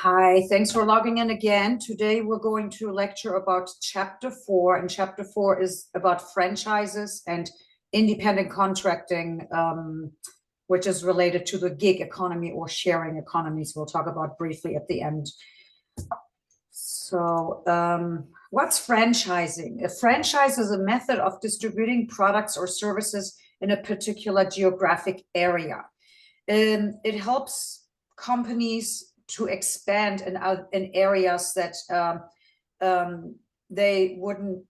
Hi, thanks for logging in again. Today we're going to lecture about chapter 4, and chapter 4 is about franchises and independent contracting, which is related to the gig economy or sharing economies. We'll talk about briefly at the end. So what's franchising? A franchise is a method of distributing products or services in a particular geographic area. It helps companies to expand in areas that they wouldn't,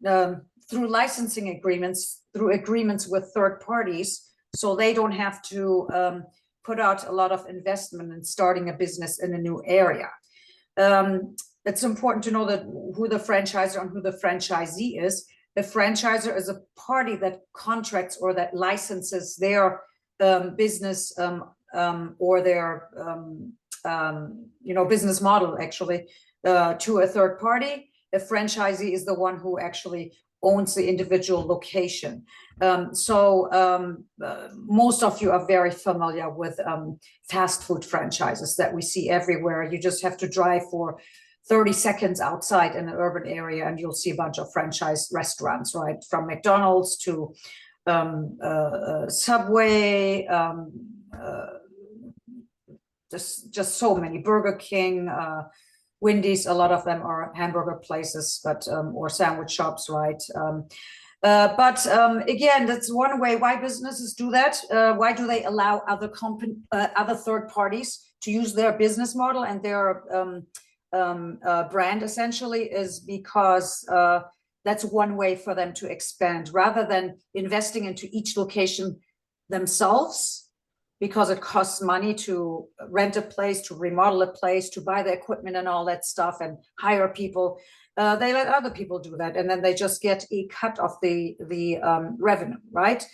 through licensing agreements, through agreements with third parties, so they don't have to put out a lot of investment in starting a business in a new area. It's important to know that who the franchisor and who the franchisee is. The franchisor is a party that contracts or that licenses their business or their business model actually to a third party. A franchisee is the one who actually owns the individual location. Most of you are very familiar with fast food franchises that we see everywhere. You just have to drive for 30 seconds outside in an urban area and you'll see a bunch of franchise restaurants, right? From McDonald's to Subway, just so many. Burger King, Wendy's, a lot of them are hamburger places, but or sandwich shops, right? Again, that's one way why businesses do that. Why do they allow other third parties to use their business model and their brand essentially, is because that's one way for them to expand rather than investing into each location themselves, because it costs money to rent a place, to remodel a place, to buy the equipment and all that stuff and hire people. They let other people do that, and then they just get a cut of the revenue, right?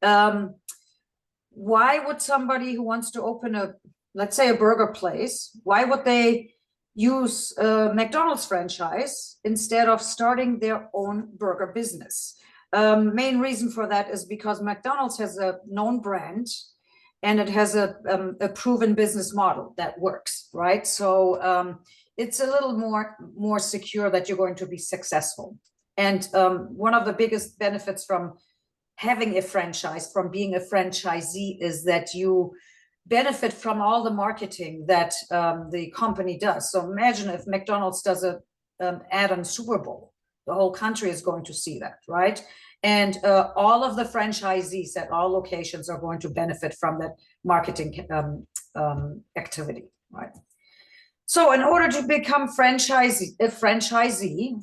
Why would somebody who wants to open let's say a burger place, why would they use a McDonald's franchise instead of starting their own burger business? Main reason for that is because McDonald's has a known brand and it has a proven business model that works, right? So it's a little more secure that you're going to be successful. And one of the biggest benefits from having a franchise, from being a franchisee, is that you benefit from all the marketing that the company does. So imagine if McDonald's does an ad on Super Bowl, the whole country is going to see that, right? And all of the franchisees at all locations are going to benefit from that marketing activity, right? So in order to become a franchisee,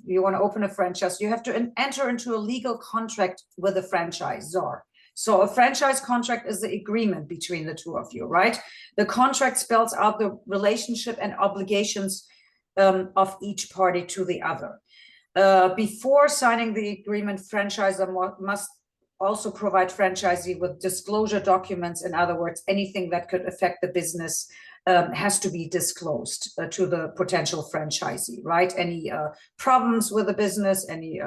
you want to open a franchise, you have to enter into a legal contract with a franchisor. So a franchise contract is the agreement between the two of you, right? The contract spells out the relationship and obligations of each party to the other. Before signing the agreement, franchisor must also provide franchisee with disclosure documents. In other words, anything that could affect the business has to be disclosed to the potential franchisee, right? Any problems with the business, any,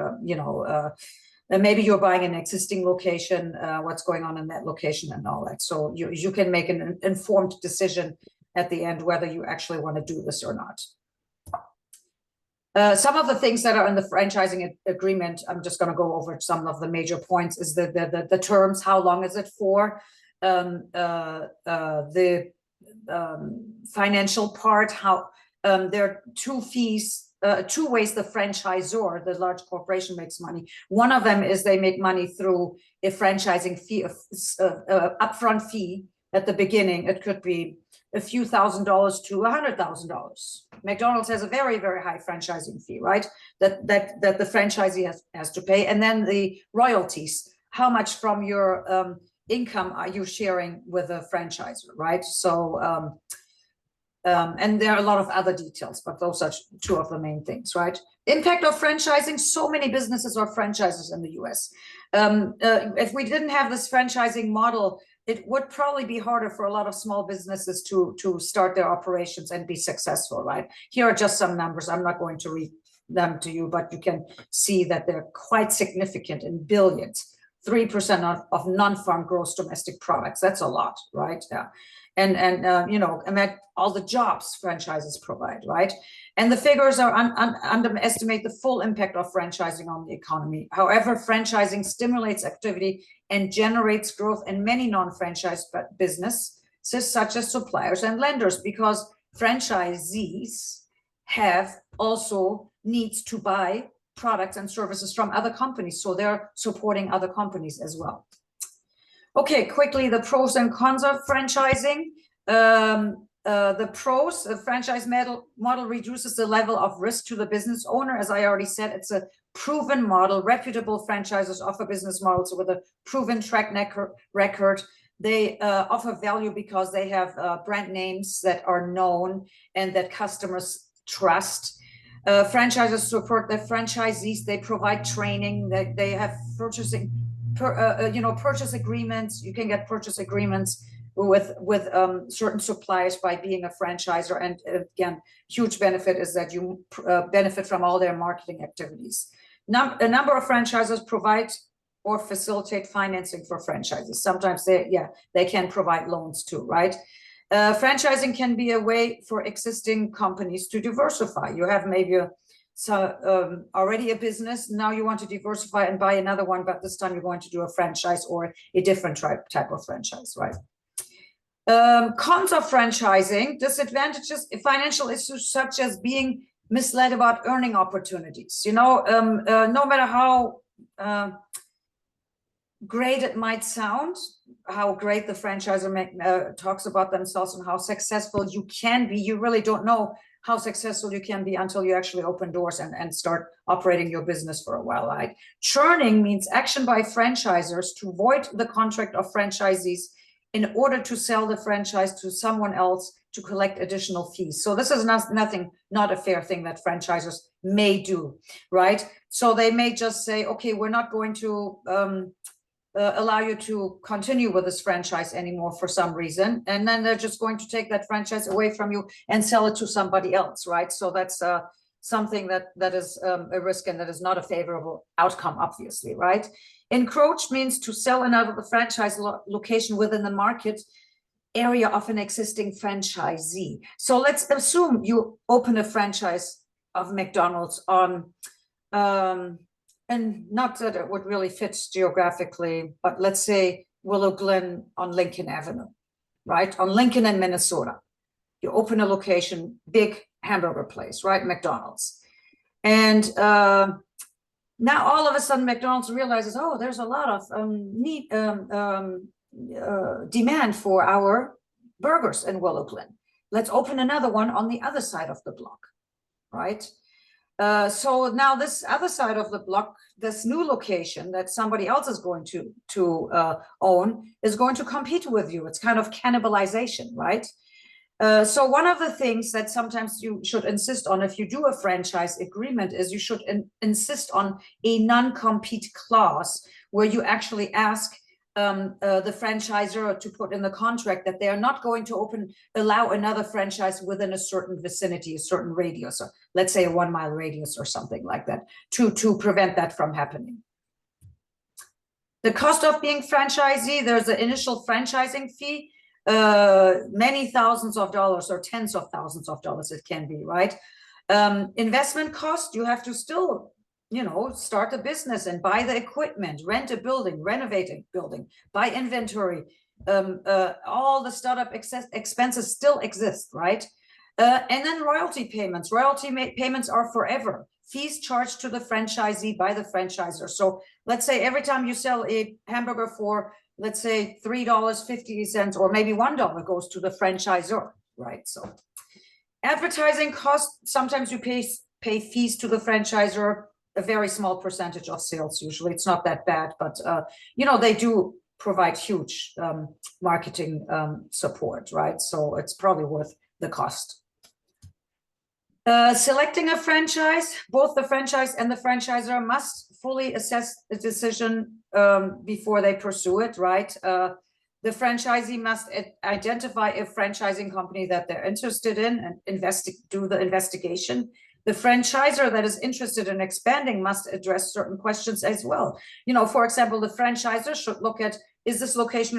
maybe you're buying an existing location, what's going on in that location and all that. So you can make an informed decision at the end whether you actually want to do this or not. Some of the things that are in the franchising agreement, I'm just going to go over some of the major points, is the terms, how long is it for, the financial part, how there are two ways the franchisor, the large corporation, makes money. One of them is they make money through a franchising fee, upfront fee at the beginning. It could be a few $1,000s to $100,000. McDonald's has a very, very high franchising fee, right? That the franchisee has to pay. And then the royalties, how much from your income are you sharing with a franchisor, right? So, and there are a lot of other details, but those are two of the main things, right? Impact of franchising. So many businesses are franchises in the US. If we didn't have this franchising model, it would probably be harder for a lot of small businesses to start their operations and be successful, right? Here are just some numbers. I'm not going to read them to you, but you can see that they're quite significant in billions. 3% of non-farm gross domestic products. That's a lot, right? Yeah. and you know, and that all the jobs franchises provide, right? And the figures are underestimate the full impact of franchising on the economy. However, franchising stimulates activity and generates growth in many non-franchise businesses, such as suppliers and lenders, because franchisees have also needs to buy products and services from other companies, so they're supporting other companies as well. Okay, quickly, the pros and cons of franchising. The pros, the franchise model reduces the level of risk to the business owner. As I already said, it's a proven model. Reputable franchises offer business models with a proven track record. They offer value because they have brand names that are known and that customers trust. Franchises support their franchisees. They provide training. They have purchasing, purchase agreements. You can get purchase agreements with certain suppliers by being a franchisor. And again, huge benefit is that you benefit from all their marketing activities. A number of franchises provide or facilitate financing for franchises. Sometimes they can provide loans too, right? Franchising can be a way for existing companies to diversify. You have maybe already a business, now you want to diversify and buy another one, but this time you're going to do a franchise or a different type of franchise, right? Cons of franchising: disadvantages, financial issues such as being misled about earning opportunities. No matter how great it might sound, how great the franchisor talks about themselves and how successful you can be, you really don't know how successful you can be until you actually open doors and start operating your business for a while. Like churning means action by franchisors to void the contract of franchisees in order to sell the franchise to someone else to collect additional fees. So this is not a fair thing that franchisors may do, right? So they may just say, okay, we're not going to allow you to continue with this franchise anymore for some reason, and then they're just going to take that franchise away from you and sell it to somebody else, right? So that's something that is a risk, and that is not a favorable outcome, obviously, right? Encroach means to sell another franchise location within the market area of an existing franchisee. So let's assume you open a franchise of McDonald's on and not that it would really fit geographically, but let's say Willow Glen on Lincoln Avenue, right? On Lincoln in Minnesota. You open a location, big hamburger place, right? McDonald's. And now all of a sudden McDonald's realizes, oh, there's a lot of demand for our burgers in Willow Glen. Let's open another one on the other side of the block, right? So now this other side of the block, this new location that somebody else is going to own is going to compete with you. It's kind of cannibalization, right? So one of the things that sometimes you should insist on if you do a franchise agreement is you should insist on a non-compete clause where you actually ask the franchisor to put in the contract that they are not going to allow another franchise within a certain vicinity, a certain radius, or let's say a 1 mile radius or something like that, to prevent that from happening. The cost of being franchisee: there's an initial franchising fee, many thousands of dollars or tens of thousands of dollars it can be, right? Investment cost: you have to still start a business and buy the equipment, rent a building, renovate a building, buy inventory. All the startup expenses still exist, right? And then royalty payments. Royalty payments are forever. Fees charged to the franchisee by the franchisor. So let's say every time you sell a hamburger for, let's say, $3.50 or maybe $1 goes to the franchisor, right? So advertising costs: sometimes you pay fees to the franchisor, a very small percentage of sales. Usually it's not that bad, but they do provide huge marketing support, right? So it's probably worth the cost. Selecting a franchise: both the franchise and the franchisor must fully assess the decision before they pursue it, right? The franchisee must identify a franchising company that they're interested in and do the investigation. The franchisor that is interested in expanding must address certain questions as well. For example, the franchisor should look at, is this location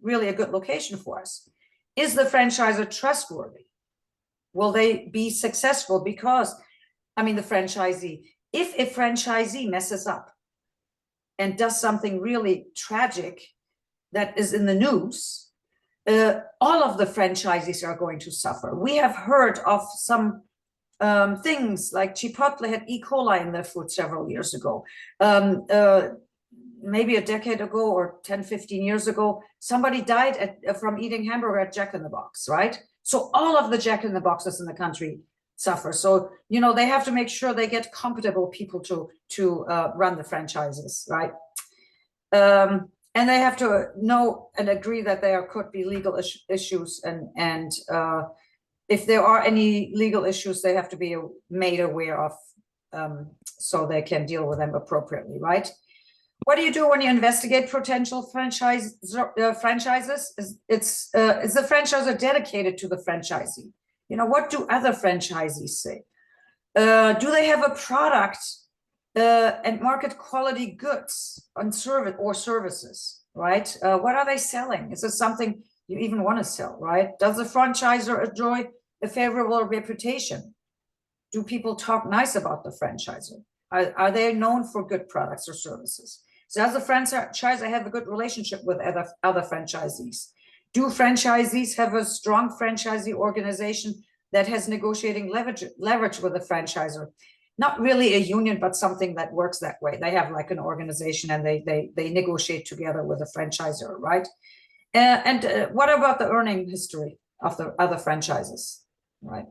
really a good location for us? is the franchisor trustworthy? Will they be successful? Because, I mean, the franchisee, if a franchisee messes up and does something really tragic that is in the news, all of the franchisees are going to suffer. We have heard of some things like Chipotle had E. coli in their food several years ago. Maybe a decade ago or 10, 15 years ago, somebody died from eating hamburger at Jack in the Box, right? So all of the Jack in the Boxes in the country suffer. So, you know, they have to make sure they get compatible people to run the franchises, right? And they have to know and agree that there could be legal issues, and if there are any legal issues, they have to be made aware of, so they can deal with them appropriately, right? What do you do when you investigate potential franchises? Is the franchisor dedicated to the franchisee? You know, what do other franchisees say? Do they have a product and market quality goods and services, right? What are they selling? Is this something you even want to sell, right? Does the franchisor enjoy a favorable reputation? Do people talk nice about the franchisor? Are they known for good products or services? Does the franchisor have a good relationship with other franchisees? Do franchisees have a strong franchisee organization that has negotiating leverage with the franchisor? Not really a union, but something that works that way. They have like an organization and they negotiate together with the franchisor, right? And what about the earning history of the other franchises, right?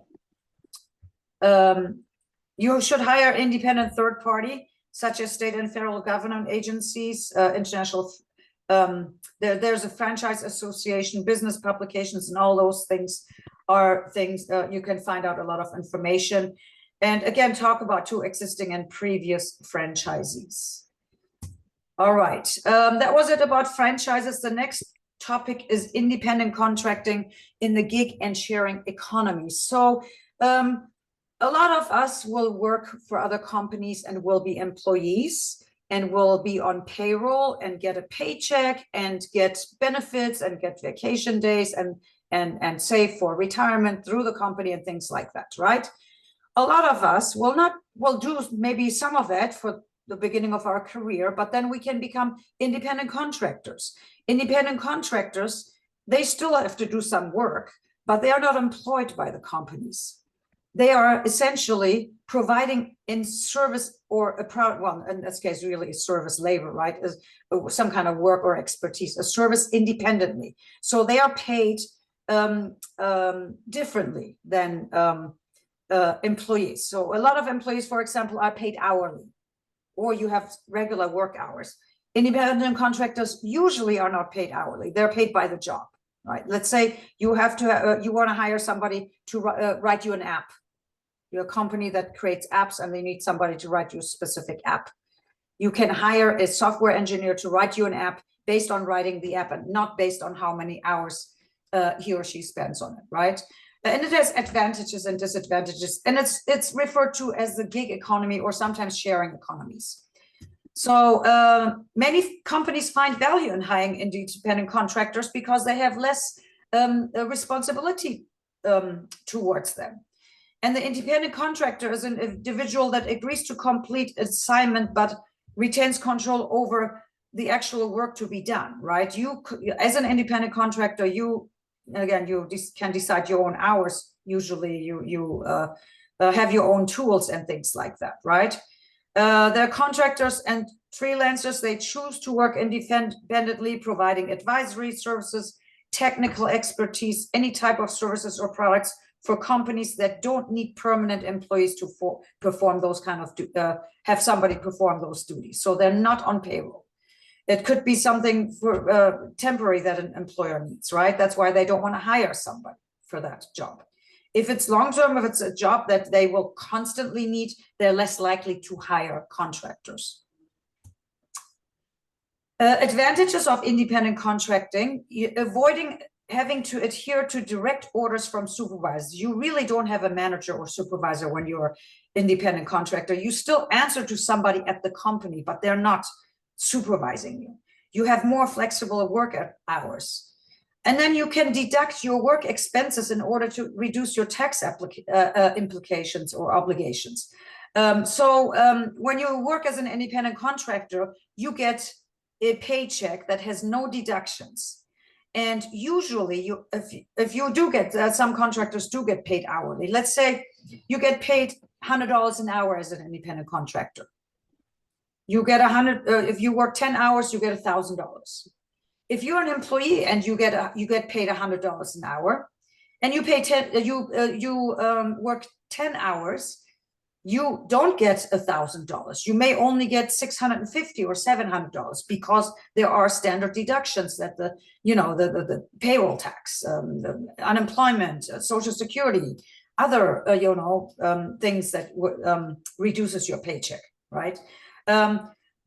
You should hire independent third party, such as state and federal government agencies, international. There's a franchise association, business publications, and all those things are things you can find out a lot of information. And again, talk about to existing and previous franchisees. All right, that was it about franchises. The next topic is independent contracting in the gig and sharing economy. So a lot of us will work for other companies and will be employees and will be on payroll and get a paycheck and get benefits and get vacation days and save for retirement through the company and things like that, right? A lot of us will do maybe some of that for the beginning of our career, but then we can become independent contractors. Independent contractors, they still have to do some work, but they are not employed by the companies. They are essentially providing in service or well, in this case, really service labor, right? Is some kind of work or expertise, a service independently. So they are paid differently than employees. So a lot of employees, for example, are paid hourly, or you have regular work hours. Independent contractors usually are not paid hourly. They're paid by the job, right? Let's say you have to, you want to hire somebody to write you an app. You're a company that creates apps and they need somebody to write you a specific app. You can hire a software engineer to write you an app based on writing the app and not based on how many hours he or she spends on it, right? And it has advantages and disadvantages, and it's referred to as the gig economy or sometimes sharing economies. So many companies find value in hiring independent contractors because they have less responsibility towards them. And the independent contractor is an individual that agrees to complete assignment but retains control over the actual work to be done, right? You, as an independent contractor, you can decide your own hours. Usually you have your own tools and things like that, right? They're contractors and freelancers. They choose to work independently, providing advisory services, technical expertise, any type of services or products for companies that don't need permanent employees to perform those kind of, have somebody perform those duties. So they're not on payroll. It could be something for temporary that an employer needs, right? That's why they don't want to hire somebody for that job. If it's long-term, if it's a job that they will constantly need, they're less likely to hire contractors. Advantages of independent contracting: avoiding having to adhere to direct orders from supervisors. You really don't have a manager or supervisor when you're independent contractor. You still answer to somebody at the company, but they're not supervising you. You have more flexible work hours. And then you can deduct your work expenses in order to reduce your tax implications or obligations. When you work as an independent contractor, you get a paycheck that has no deductions. And usually, if you do get, some contractors do get paid hourly. Let's say you get paid $100 an hour as an independent contractor. You get 100. If you work 10 hours, you get $1,000. If you're an employee and you get paid $100 an hour, and you pay work 10 hours, you don't get $1,000. You may only get $650 or $700 because there are standard deductions that the payroll tax, the unemployment, Social Security, other things that reduces your paycheck, right?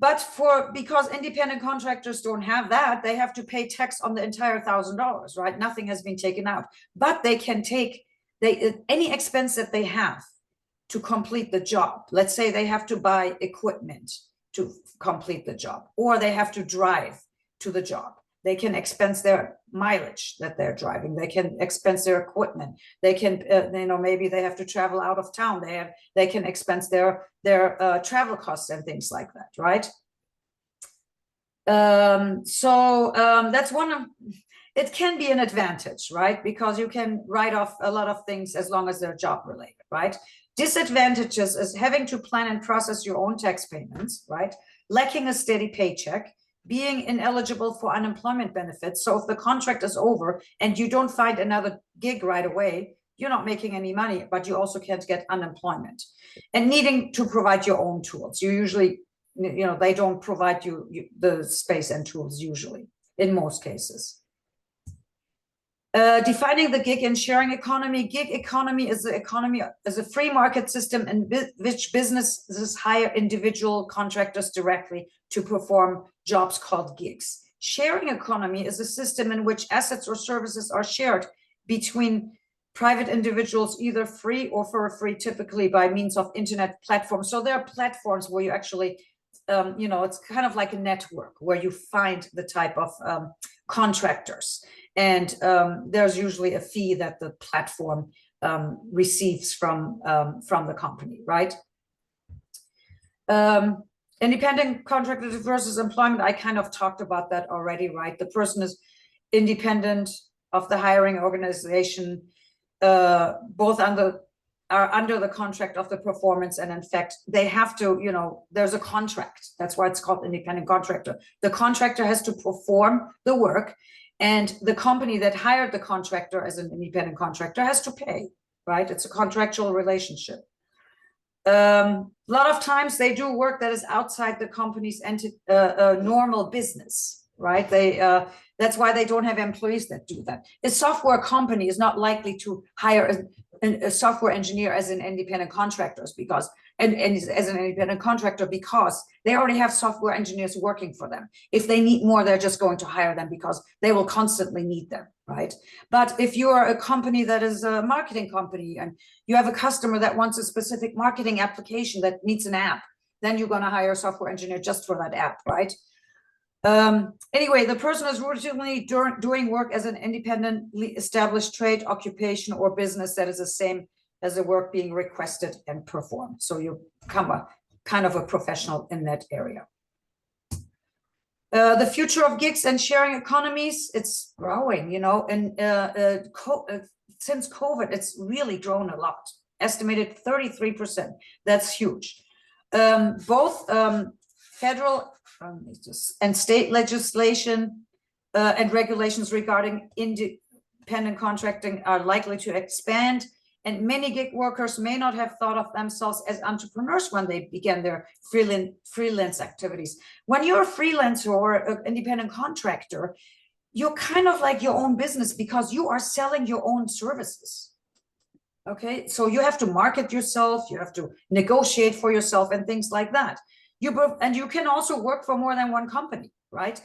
But because independent contractors don't have that, they have to pay tax on the entire $1,000, right? Nothing has been taken out, but they can take any expense that they have to complete the job. Let's say they have to buy equipment to complete the job, or they have to drive to the job. They can expense their mileage that they're driving. They can expense their equipment. They can, maybe they have to travel out of town. They can expense their travel costs and things like that, right? That's one of, it can be an advantage, right? Because you can write off a lot of things as long as they're job related, right? Disadvantages is having to plan and process your own tax payments, right? Lacking a steady paycheck, being ineligible for unemployment benefits. So if the contract is over and you don't find another gig right away, you're not making any money, but you also can't get unemployment. And needing to provide your own tools. You usually, they don't provide you the space and tools usually, in most cases. Defining the gig and sharing economy. Gig economy is a free market system in which businesses hire individual contractors directly to perform jobs called gigs. Sharing economy is a system in which assets or services are shared between private individuals, either free or for free, typically by means of internet platforms. So there are platforms where you actually, it's kind of like a network where you find the type of contractors. And there's usually a fee that the platform receives from the company, right? Independent contractor versus employment, I kind of talked about that already, right? The person is independent of the hiring organization, both are under the contract of the performance, and in fact, they have to, there's a contract. That's why it's called independent contractor. The contractor has to perform the work, and the company that hired the contractor as an independent contractor has to pay, right? It's a contractual relationship. A lot of times they do work that is outside the company's normal business, right? That's why they don't have employees that do that. A software company is not likely to hire a software engineer as an independent contractor because they already have software engineers working for them. If they need more, they're just going to hire them because they will constantly need them, right? But if you are a company that is a marketing company and you have a customer that wants a specific marketing application that needs an app, then you're going to hire a software engineer just for that app, right? Anyway, the person is routinely doing work as an independently established trade, occupation, or business that is the same as the work being requested and performed. So you become a kind of a professional in that area. The future of gigs and sharing economies, it's growing, and since COVID, it's really grown a lot, estimated 33%. That's huge. Both federal and state legislation and regulations regarding independent contracting are likely to expand, and many gig workers may not have thought of themselves as entrepreneurs when they began their freelance activities. When you're a freelancer or an independent contractor, you're kind of like your own business because you are selling your own services. Okay, so you have to market yourself, you have to negotiate for yourself and things like that. And you can also work for more than one company, right?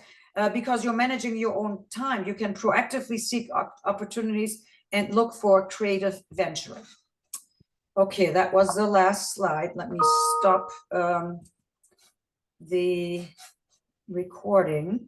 Because you're managing your own time. You can proactively seek opportunities and look for creative venturing. Okay, that was the last slide. Let me stop the recording.